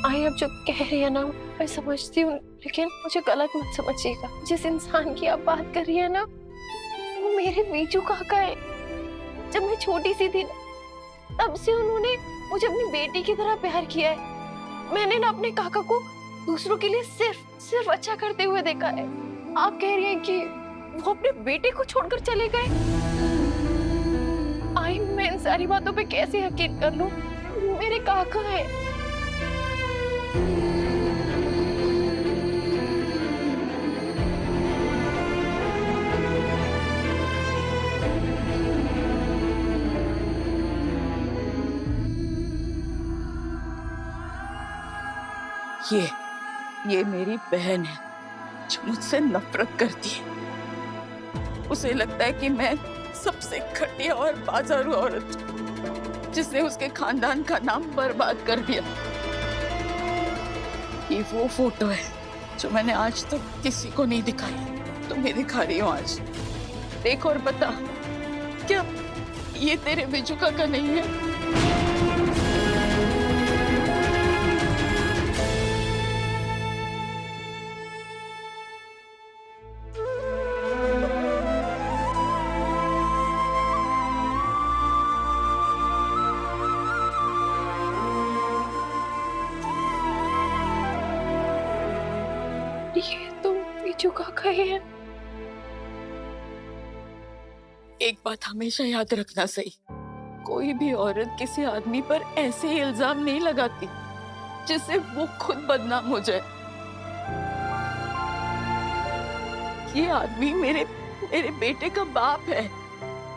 आई अब जो कह रही है ना मैं समझती हूँ, लेकिन मुझे गलत मत समझिएगा। जिस इंसान की आप बात कर रही है ना वो मेरे बीजू काका है। जब मैं छोटी सी थी ना तब से उन्होंने मुझे अपनी बेटी की तरह प्यार किया है। मैंने ना अपने काका को दूसरों के लिए सिर्फ अच्छा करते हुए देखा है। आप कह रही हैं कि वो अपने बेटे को छोड़कर चले गए? आई मैं इन सारी बातों पे कैसे यकीन कर लूं? मेरे काका है। ये मेरी बहन है जो मुझसे नफरत करती है। उसे लगता है कि मैं सबसे घटिया और बाजारू औरत हूं, जिसने उसके खानदान का नाम बर्बाद कर दिया। ये वो फोटो है जो मैंने आज तक किसी को नहीं दिखाई, तुम्हें दिखा रही हूँ आज। देख और बता, क्या ये तेरे बिजू काका नहीं है? ये तो बीजू काका ही है। एक बात हमेशा याद रखना सही, कोई भी औरत किसी आदमी पर ऐसे इल्जाम नहीं लगाती जिससे वो खुद बदनाम हो जाए। ये आदमी मेरे बेटे का बाप है।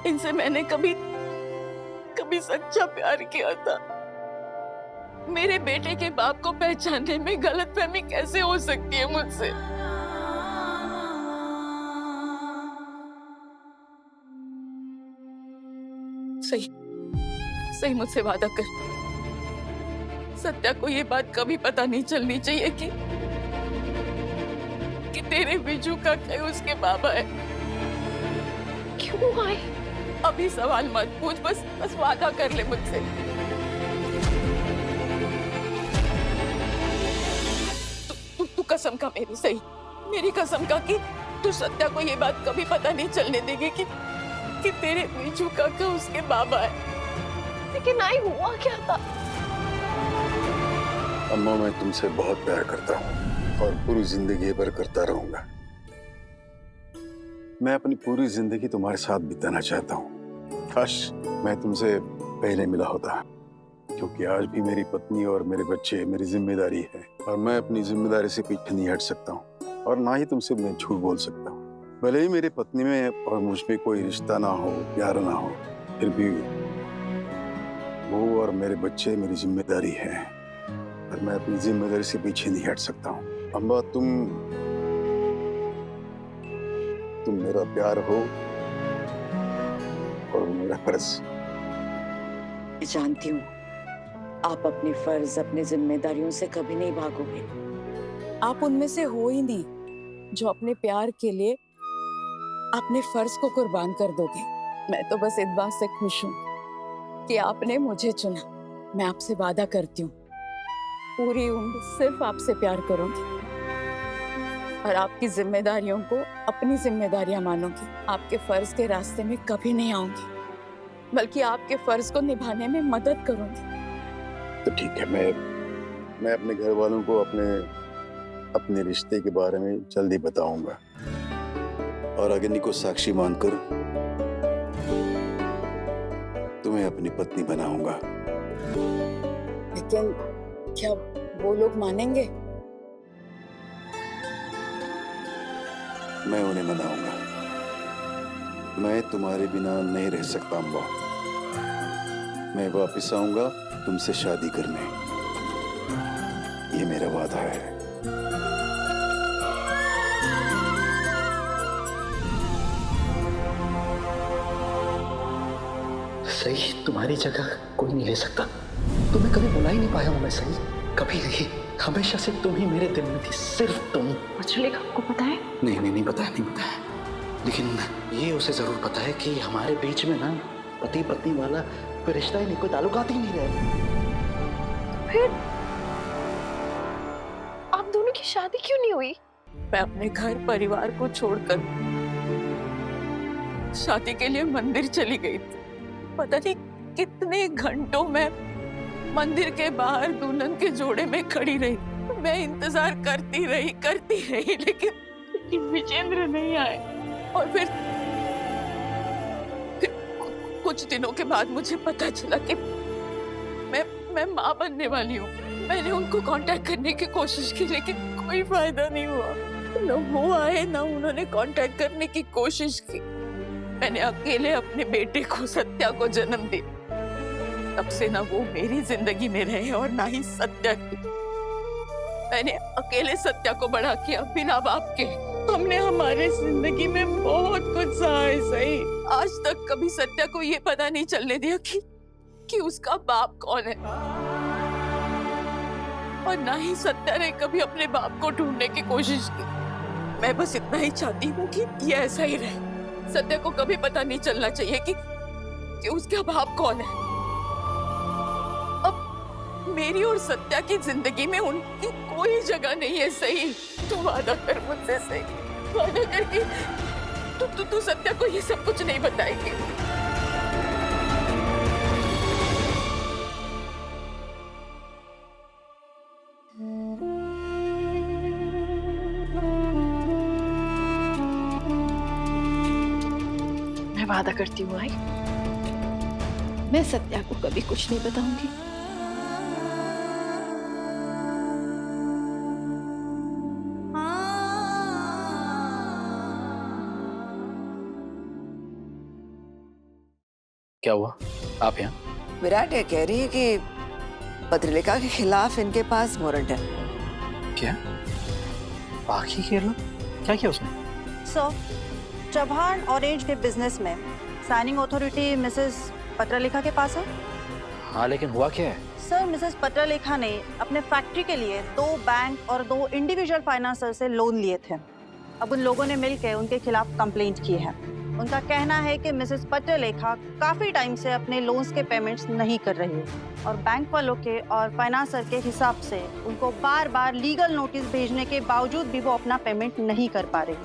इनसे मैंने कभी सच्चा प्यार किया था। मेरे बेटे के बाप को पहचानने में गलतफहमी कैसे हो सकती है मुझसे? सही मुझसे वादा कर, सत्या को ये बात कभी पता नहीं चलनी चाहिए कि तेरे बिजू काका उसके बाबा है। क्यों आई? अभी सवाल मत पूछ, बस वादा कर ले मुझसे। तू कसम का मेरी, सही मेरी कसम का कि तू सत्या को ये बात कभी पता नहीं चलने देगी कि तेरे बिजू काका उसके बाबा है। लेकिन आई हुआ क्या था? अम्मा, मैं तुमसे बहुत प्यार करता हूँ और पूरी जिंदगी भर करता रहूंगा। मैं अपनी पूरी जिंदगी तुम्हारे साथ बिताना चाहता हूँ। काश मैं तुमसे पहले मिला होता, क्योंकि आज भी मेरी पत्नी और मेरे बच्चे मेरी जिम्मेदारी है और मैं अपनी जिम्मेदारी से पीछे नहीं हट सकता हूँ और ना ही तुमसे मैं झूठ बोल सकता हूँ। भले ही मेरी पत्नी में और मुझ में कोई रिश्ता ना हो, प्यार ना हो, फिर भी वो और मेरे बच्चे मेरी जिम्मेदारी है और मैं अपनी जिम्मेदारी से पीछे नहीं हट सकता हूँ। अम्मा, तुम मेरा प्यार हो और मेरा फर्ज। जानती हूँ आप अपने फर्ज, अपनी जिम्मेदारियों से कभी नहीं भागोगे। आप उनमें से हो ही नहीं जो अपने प्यार के लिए अपने फर्ज को कुर्बान कर दोगे। मैं तो बस इस बात से खुश हूँ कि आपने मुझे चुना। मैं आपसे वादा करती हूँ पूरी उम्र सिर्फ आपसे प्यार करूंगी और आपकी जिम्मेदारियों को अपनी जिम्मेदारियां मानूंगी। आपके फर्ज के रास्ते में कभी नहीं आऊंगी, बल्कि आपके फर्ज को निभाने में मदद करूंगी। तो ठीक है, मैं अपने घर वालों को अपने रिश्ते के बारे में जल्दी बताऊंगा और अग्नि को साक्षी मानकर तुम्हें अपनी पत्नी बनाऊंगा। लेकिन क्या वो लोग मानेंगे? मैं उन्हें मनाऊंगा। मैं तुम्हारे बिना नहीं रह सकता अम्मा। मैं वापस आऊंगा तुमसे शादी करने, ये मेरा वादा है। सही, तुम्हारी जगह कोई नहीं ले सकता। तुम्हें कभी बुला ही नहीं पाया हूं मैं, सही कभी नहीं। हमेशा से तुम ही मेरे दिल में थी, सिर्फ तुम। मछली का आपको पता है? नहीं बताया, नहीं बताया। लेकिन ये उसे जरूर पता है कि हमारे बीच में ना पति पत्नी वाला कोई रिश्ता ही नहीं, कोई ताल्लुकात ही नहीं रहे। फिर आप दोनों की शादी क्यों नहीं हुई? मैं अपने घर परिवार को छोड़कर शादी के लिए मंदिर चली गई थी। पता नहीं कितने घंटों में मंदिर के बाहर दुल्हन के जोड़े में खड़ी रही। मैं इंतजार करती रही लेकिन विजेंद्र नहीं आए। और फिर कुछ दिनों के बाद मुझे पता चला कि मैं माँ बनने वाली हूँ। मैंने उनको कांटेक्ट करने की कोशिश की लेकिन कोई फायदा नहीं हुआ। न वो आए न उन्होंने कांटेक्ट करने की कोशिश की। मैंने अकेले अपने बेटे को सत्या को जन्म दिया। तब से ना वो मेरी जिंदगी में रहे और ना ही सत्या की। मैंने अकेले सत्या को बड़ा किया बिना बाप के। हमने हमारे जिंदगी में बहुत कुछ सहा है सही। आज तक कभी सत्या को ये पता नहीं चलने दिया कि उसका बाप कौन है। और ना ही सत्या ने कभी अपने बाप को ढूंढने की कोशिश की। मैं बस इतना ही चाहती हूँ कि ये ऐसा ही रहे। सत्या को कभी पता नहीं चलना चाहिए कि उसका बाप कौन है। अब मेरी और सत्या की जिंदगी में उनकी कोई जगह नहीं है सही। तू वादा कर मुझसे सही। वादा कर कि तू सत्या को ये सब कुछ नहीं बताएगी। मैं वादा करती हूँ आई, मैं सत्या को कभी कुछ नहीं बताऊंगी। क्या हुआ? आप यहाँ? विराट ये कह रही है कि पत्रलेखा के खिलाफ इनके पास वारंट है। क्या? बाकी के लोग क्या किया उसने? सो चौहान ऑरेंज के बिजनेस में साइनिंग अथॉरिटी मिसेस पत्रलेखा के पास है। हाँ, लेकिन हुआ क्या है? सर, मिसेस पत्रलेखा ने अपने फैक्ट्री के लिए 2 बैंक और 2 इंडिविजुअल फाइनेंसर से लोन लिए थे। अब उन लोगों ने मिलकर उनके खिलाफ कंप्लेंट की है। उनका कहना है कि मिसेस पत्रलेखा काफी टाइम से अपने लोन्स के पेमेंट्स नहीं कर रही है और बैंक वालों के और फाइनेंसर के हिसाब से उनको बार बार लीगल नोटिस भेजने के बावजूद भी वो अपना पेमेंट नहीं कर पा रही।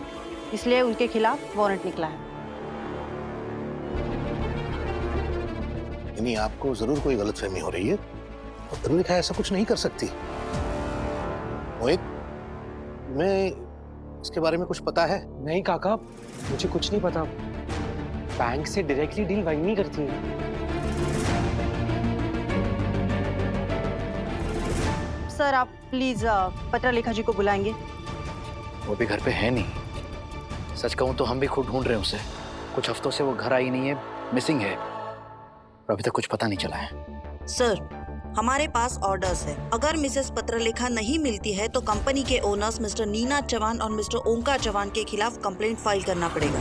इसलिए उनके खिलाफ वारंट निकला है। नहीं, आपको जरूर कोई गलतफहमी हो रही है। पत्रलेखा ऐसा कुछ नहीं कर सकती। मोहित, मैं इसके बारे में कुछ पता है? नहीं काका, मुझे कुछ नहीं पता। बैंक से डायरेक्टली डील वही नहीं करती है। सर, आप प्लीज पत्रलेखा जी को बुलाएंगे। वो भी घर पे है नहीं। सच कहूँ तो हम भी खुद ढूंढ रहे हैं उसे। कुछ हफ्तों से वो घर आई नहीं है, मिसिंग है। अभी तक कुछ पता नहीं चला है। सर, हमारे पास ऑर्डर्स है। अगर मिसेस पत्रलेखा नहीं मिलती है तो कंपनी के ओनर्स मिस्टर नीना चौहान और मिस्टर ओंकार चौहान के खिलाफ कंप्लेंट फाइल करना पड़ेगा।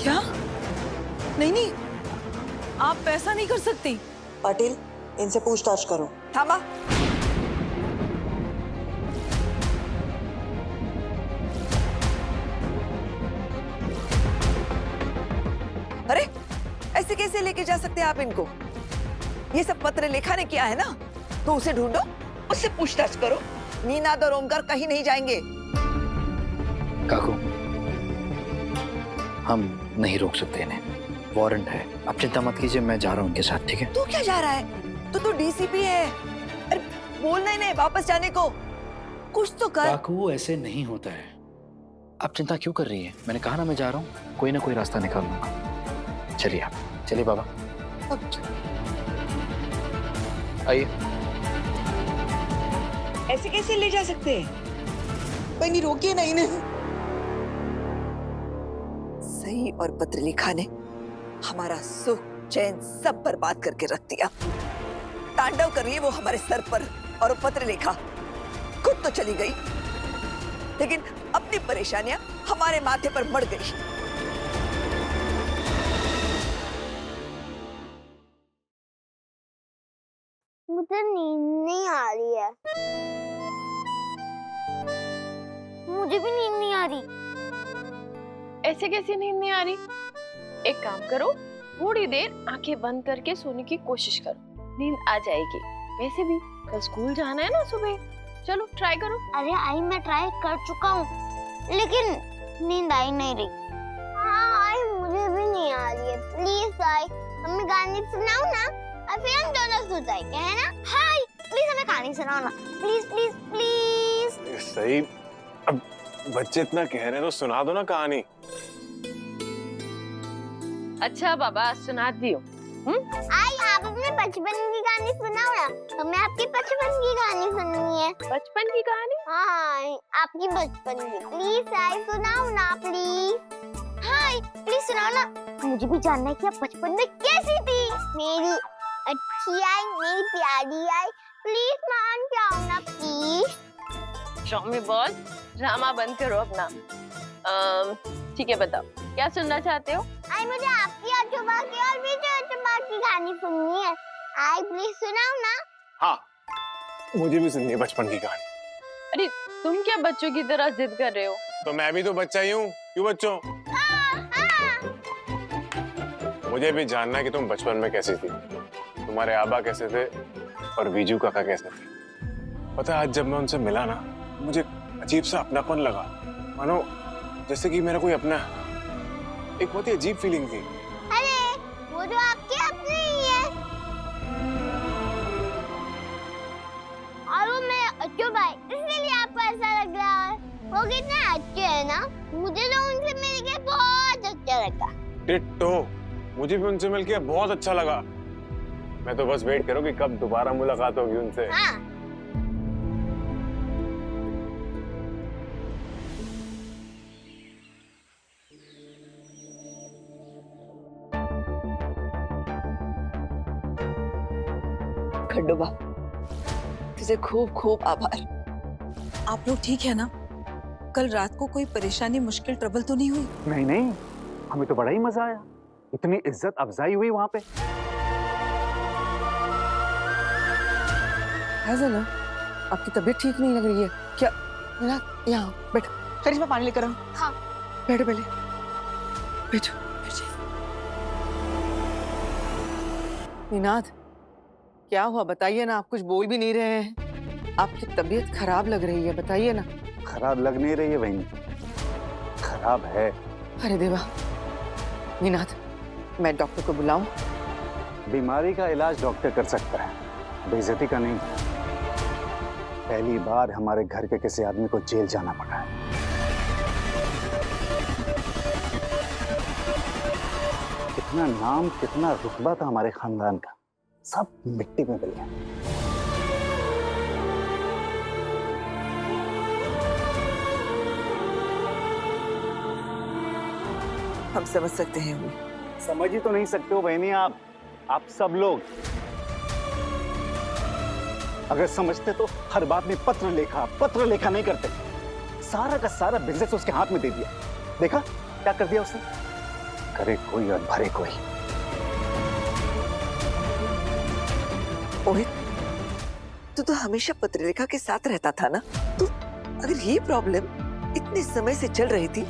क्या? नहीं, आप ऐसा नहीं कर सकती। पाटिल, इनसे पूछताछ करो। थामा। अरे, ऐसे कैसे लेके जा सकते हैं आप इनको? ये सब पत्रलेखा ने किया है ना, तो उसे ढूंढो, उससे पूछताछ करो। नीना और ओमकार कहीं नहीं जाएंगे। काकू, हम नहीं रोक सकते इन्हें। वारंट है। आप चिंता मत कीजिए, मैं जा रहा हूँ उनके साथ, ठीक है? तू क्या जा रहा है? तू डीसीपी है। अरे बोलना ही नहीं, वापस जाने को कुछ तो कर। काकू, ऐसे नहीं होता है। आप चिंता क्यों कर रही है? मैंने कहा ना मैं जा रहा हूँ, कोई ना कोई रास्ता निकाल लूंगा। चलिए आप, चलिए बाबा। आइए। ऐसे कैसे ले जा सकते हैं? नहीं, रोकिए ना इन्हें। सही और पत्रलेखा ने हमारा सुख चैन सब बर्बाद करके रख दिया। तांडव कर रही है वो हमारे सर पर, और वो पत्रलेखा खुद तो चली गई, लेकिन अपनी परेशानियां हमारे माथे पर मढ़ गई। मुझे नींद नहीं आ रही है। मुझे भी नींद नहीं आ रही। ऐसे कैसे नींद नहीं आ रही? एक काम करो, थोड़ी देर आंखें बंद करके सोने की कोशिश करो, नींद आ जाएगी। वैसे भी कल स्कूल जाना है ना सुबह, चलो ट्राई करो। अरे आई मैं ट्राई कर चुका हूँ, लेकिन नींद आई नहीं रही। हाँ आई मुझे भी नहीं आ रही है। प्लीज आई हमें गाने सुनाओ ना, और फिर हम दोनों सो जाएंगे, है ना? हाय प्लीज हमें कहानी सुनाओ ना, प्लीज प्लीज प्लीज। सही, अब बच्चे इतना कह रहे हैं तो सुना दो ना कहानी। अच्छा बाबा सुना दियो। आई आप अपने बचपन की कहानी सुनाओ ना, हमें आपकी बचपन की कहानी सुननी है। बचपन की कहानी? हाँ आपकी बचपन की, प्लीज आई सुनाओ ना प्लीज। हाय प्लीज सुनाओ ना, मुझे भी जानना है कि आप बचपन में कैसी थी। मेरी अच्छी आई, मेरी प्यारी आई, प्लीज मान जाओ ना प्लीज। शॉमी बॉल, ड्रामा बंद करो अपना। ठीक है बताओ क्या सुनना चाहते हो? आई मुझे आपकी अजूबा की और बीजू अजूबा की कहानी सुननी है। आई प्लीज सुनाओ ना। हाँ मुझे भी सुननी है बचपन की कहानी। अरे तुम क्या बच्चों की तरह जिद कर रहे हो? तो मैं भी तो बच्चा ही हूँ, क्यों बच्चों? मुझे भी जानना है कि तुम बचपन में कैसी थी, तुम्हारे आबा कैसे थे और वीजू काका कैसे थे। पता है आज जब मैं उनसे मिला ना, मुझे अजीब सा अपनापन लगा, मानो जैसे कि मेरा कोई अपना है। एक बहुत ही अजीब फीलिंग थी। अरे वो जो आपके अपने ही है, और वो मेरे अजूबा है, इसलिए आपको ऐसा लग रहा है। वो कितने अच्छे हैं ना, मुझे तो उनसे मिलके बहुत अच्छा लगा। टिट्टो, मुझे भी उनसे मिलके बहुत अच्छा लगा। मैं तो बस वेट करूं कि कब दोबारा मुलाकात होगी उनसे। हाँ। खंडोबा तुझे खूब खूब आभार। आप लोग ठीक है ना? कल रात को कोई परेशानी, मुश्किल, ट्रबल तो नहीं हुई? नहीं नहीं, हमें तो बड़ा ही मजा आया, इतनी इज्जत अफजाई हुई वहां पे। हेलो, आपकी तबीयत ठीक नहीं लग रही है क्या? मीना यहाँ बैठ, करिश्मा पानी लेकर आओ। हाँ। बैठो पहले, बैठो। मीनाथ क्या हुआ बताइए ना, आप कुछ बोल भी नहीं रहे हैं, आपकी तबीयत खराब लग रही है, बताइए ना। खराब लग नहीं रही है बहन, खराब है। अरे देवा, मीनाथ मैं डॉक्टर को बुलाऊं? बीमारी का इलाज डॉक्टर कर सकता है, बेइज्जती का नहीं। पहली बार हमारे घर के किसी आदमी को जेल जाना पड़ा है। कितना नाम, कितना रुतबा था हमारे खानदान का, सब मिट्टी में मिल गया। हम समझ सकते हैं उन्हें। समझ ही तो नहीं सकते हो बहनी आप सब लोग। अगर समझते तो हर बात में पत्र लेखा नहीं करते। सारा का सारा बिजनेस उसके हाथ में दे दिया, देखा क्या कर दिया उसने। करे कोई और भरे कोई। मोहित, तू तो हमेशा पत्रलेखा के साथ रहता था ना, तो अगर ये प्रॉब्लम इतने समय से चल रही थी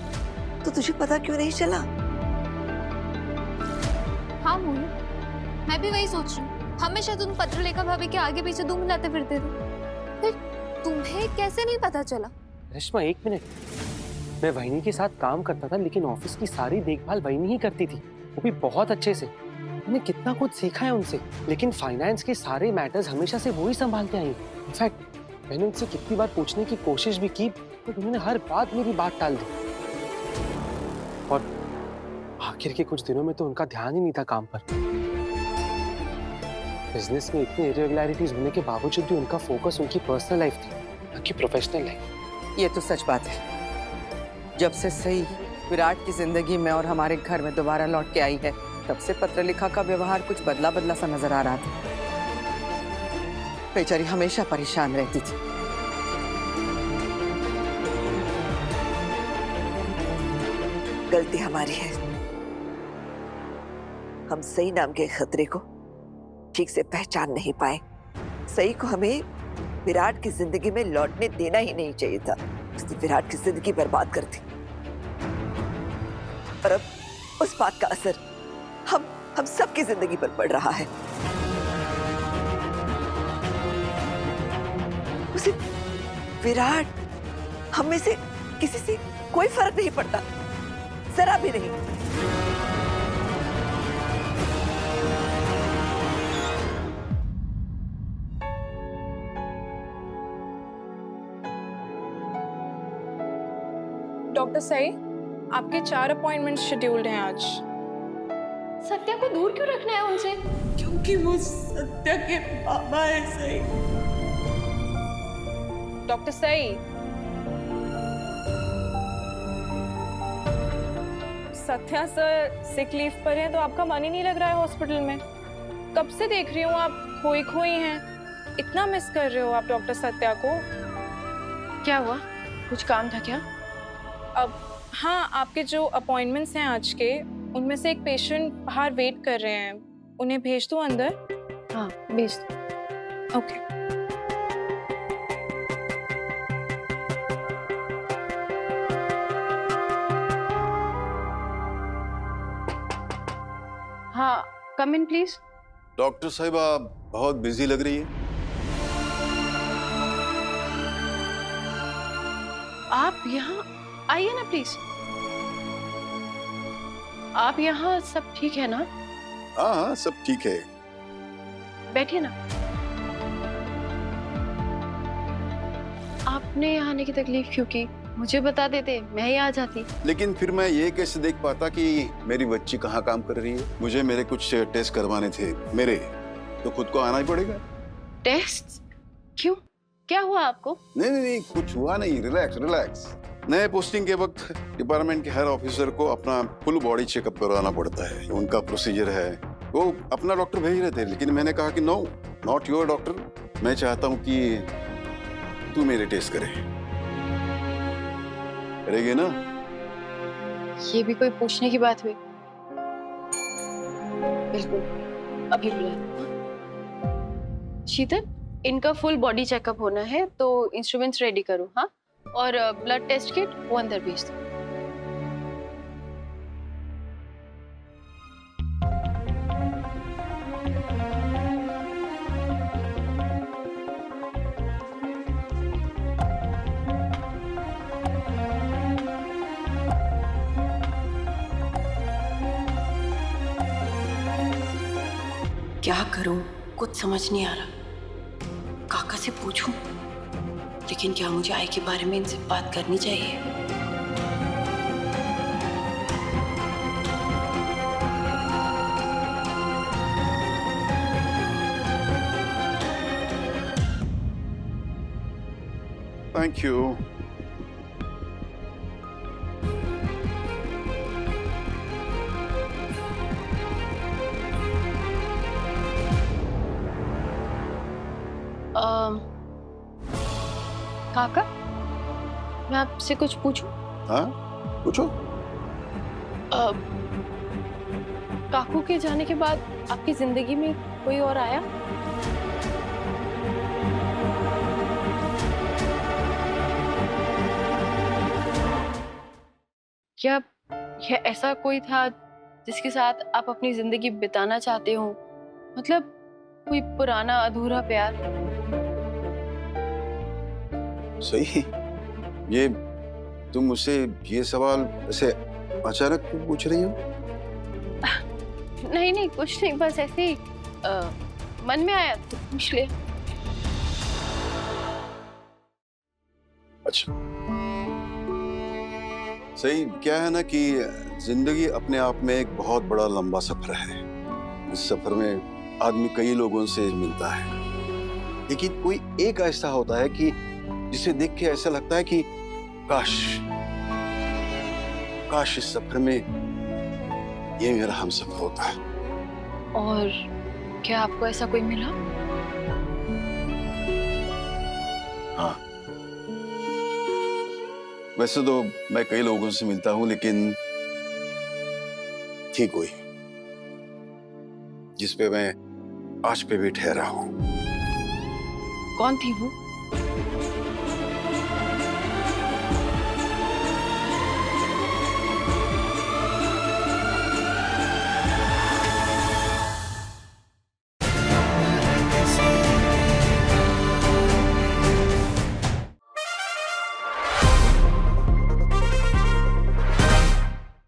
तो तुझे पता क्यों नहीं चला? हाँ मोहित, मैं भी वही सोच रही हूँ। हमेशा तुम पत्रलेखा भाभी के आगे पीछे दुम हिलाते फिरते थे, फिर तुम्हें कैसे नहीं पता चला? रेशमा एक मिनट, मैं वहीनी के साथ काम करता था, लेकिन ऑफिस की सारी देखभाल वहीनी ही करती थी, वो भी बहुत अच्छे से। मैंने कितना कुछ सीखा है उनसे, लेकिन फाइनेंस के सारे मैटर्स हमेशा से वो ही संभालते आई। इनफैक्ट मैंने उनसे कितनी बार पूछने की कोशिश भी की, तो उन्होंने हर बात मेरी बात टाल दी। और आखिर के कुछ दिनों में तो उनका ध्यान ही नहीं था काम पर। बिजनेस में इतनी इरेगुलरिटीज होने के बावजूद भी उनका फोकस उनकी पर्सनल लाइफ थी, ना कि प्रोफेशनल लाइफ। ये तो सच बात है। जब से सही विराट की जिंदगी में और हमारे घर में दोबारा लौट के आई है, तब से पत्रलेखा का व्यवहार कुछ बदला बदला सा नजर आ रहा था। बेचारी हमेशा परेशान रहती थी। गलती हमारी है, हम सही नाम के खतरे को ठीक से पहचान नहीं पाए। सही को हमें विराट की जिंदगी में लौटने देना ही नहीं चाहिए था, उसने विराट की जिंदगी बर्बाद कर दी। और अब उस बात का असर हम सबकी जिंदगी पर पड़ रहा है। उसे विराट, हम में से किसी से कोई फर्क नहीं पड़ता, जरा भी नहीं। डॉक्टर सई, आपके 4 अपॉइंटमेंट शेड्यूल्ड हैं आज। सत्या को दूर क्यों रखना है उनसे? क्योंकि वो सत्या के बाबा है सही। डॉक्टर सई, सत्या सर सिक लीव पर हैं तो आपका मन ही नहीं लग रहा है हॉस्पिटल में। कब से देख रही हूँ आप खोई खोई हैं। इतना मिस कर रहे हो आप डॉक्टर सत्या को। क्या हुआ? कुछ काम था क्या? अब हाँ, आपके जो अपॉइंटमेंट्स हैं आज के, उनमें से एक पेशेंट बाहर वेट कर रहे हैं, उन्हें भेज दूं अंदर? हाँ, भेज दो। ओके। हाँ, कम इन प्लीज। डॉक्टर साहिबा बहुत बिजी लग रही है। आप यहाँ आइए ना प्लीज। आप यहाँ सब ठीक है ना? हाँ हाँ, सब ठीक है। बैठिए ना। आपने यहाँ आने की तकलीफ क्यों की? मुझे बता देते, मैं ही आ जाती। लेकिन फिर मैं ये कैसे देख पाता कि मेरी बच्ची कहाँ काम कर रही है? मुझे मेरे कुछ टेस्ट करवाने थे मेरे, तो खुद को आना ही पड़ेगा। टेस्ट? क्यों? क्या हुआ आपको? नहीं नहीं नहीं, कुछ हुआ नहीं। Relax relax. नए पोस्टिंग के वक्त डिपार्टमेंट के हर ऑफिसर को अपना फुल बॉडी चेकअप करवाना पड़ता है, उनका प्रोसीजर है। वो अपना डॉक्टर भेज रहे थे, लेकिन मैंने कहा कि नो, नॉट योर डॉक्टर। मैं चाहता हूँ कि तू मेरे टेस्ट करे। करेगी ना? ये भी कोई पूछने की बात हुई? बिल्कुल, अभी बुला। शीतल, इनका फुल बॉडी चेकअप होना है, तो इंस्ट्रूमेंट्स रेडी करो। हाँ, और ब्लड टेस्ट किट वो अंदर भेज दो। क्या करूं? कुछ समझ नहीं आ रहा। काका से पूछूं, लेकिन क्या मुझे आई के बारे में इनसे बात करनी चाहिए? Thank you. काका, मैं आपसे कुछ पूछूं? हाँ, पूछो। काकू के जाने के बाद आपकी जिंदगी में कोई और आया? क्या यह ऐसा कोई था जिसके साथ आप अपनी जिंदगी बिताना चाहते हो? मतलब कोई पुराना अधूरा प्यार? सही। ये तुम मुझसे ये सवाल ऐसे अचानक क्यों पूछ रही हो? नहीं नहीं, कुछ नहीं, बस ऐसे ही मन में आया तो पूछ लिया। अच्छा, सही। क्या है ना कि जिंदगी अपने आप में एक बहुत बड़ा लंबा सफर है। इस सफर में आदमी कई लोगों से मिलता है, लेकिन कोई एक ऐसा होता है कि जिसे देख के ऐसा लगता है कि काश काश इस सफर में ये मेरा हमसफर होता है। और क्या आपको ऐसा कोई मिला? हाँ, वैसे तो मैं कई लोगों से मिलता हूं, लेकिन थी कोई जिस पे मैं आज पे भी ठहरा हूं। कौन थी वो?